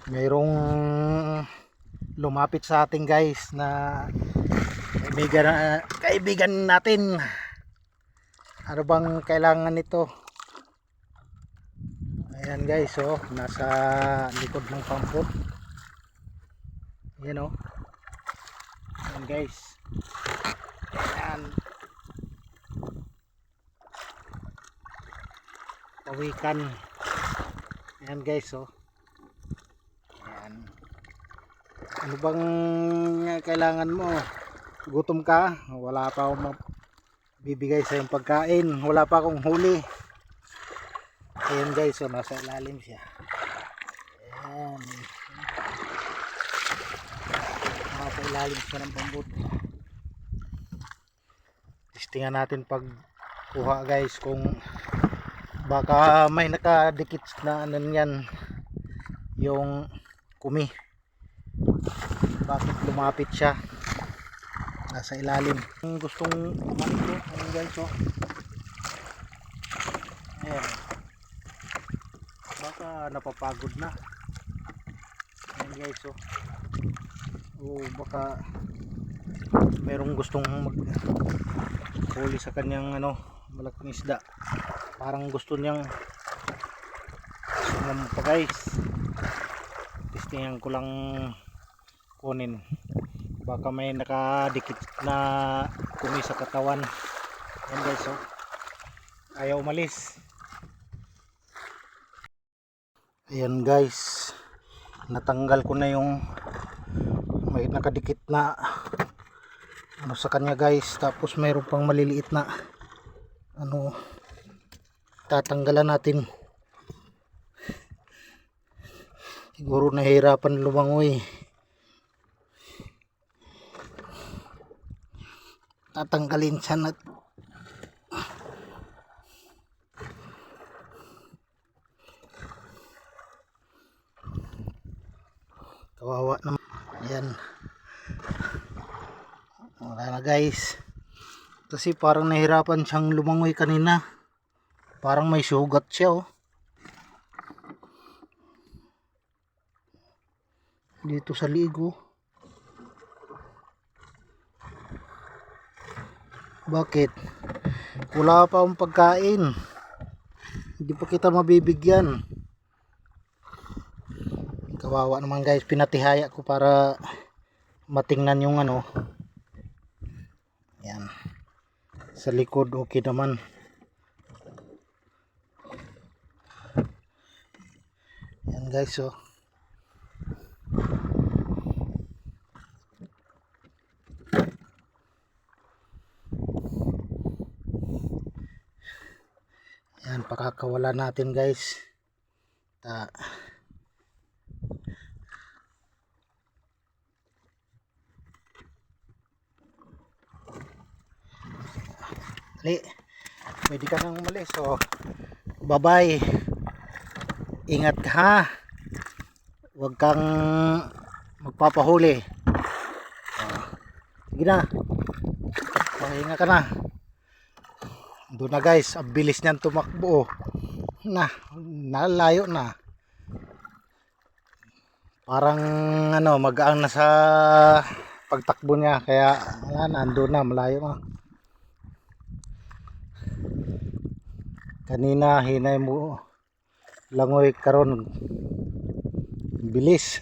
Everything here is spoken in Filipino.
Mayroong lumapit sa ating guys na kaibigan natin. Ano bang kailangan nito? Ayan guys, oh, nasa likod ng pampot. Ayan oh. Ayan guys. Ayan. Pawikan. Ayan guys, oh. Ayan. Ano bang kailangan mo? Gutom ka? Wala pa akong bibigay sa iyong pagkain. Wala pa akong huli. Ayan guys, so nasa ilalim siya. Ayan. Nasa ilalim siya ng bambut. Testingan natin pag kuha guys kung baka may nakadikit na ano yan, yung kumi. Bakit lumapit siya? Nasa ilalim. Kung gustong umanito, ayan guys, oh. Ayan. Baka napapagod na. Ayan guys, oh. O baka merong gustong maghuli sa kanyang malaking isda. Parang gusto niyang sumampa guys. Testingan ko lang kunin. Baka may nakadikit na kumi sa katawan. Ayan guys, oh. Ayaw umalis. Ayan guys, natanggal ko na yung may nakadikit na sa kanya guys. Tapos mayroon pang maliliit na tatanggalan natin. Siguro nahihirapan lumangoy. Tatanggalin siya na kawawa naman. Ayan, wala na guys, kasi parang nahirapan siyang lumangoy kanina. Parang may sugat siya, oh, dito sa ligo. Bakit? Wala pa akong pagkain, hindi pa kita mabibigyan. Kawawa naman guys, pinatihaya ko para matingnan yung yan sa likod. Okay naman. Yan guys, oh. Yan, pakakawala natin guys. Dali, pwede ka nang umalis. So, bye bye. Ingat ka ha. Huwag kang magpapahuli. Sige na. Pahinga ka na. Doon na guys, ang bilis niyan tumakbo. Nalayo na. Parang mag-aang na sa pagtakbo niya. Kaya nandun na, malayo na. Kanina hinay mo langoy, karon bilis.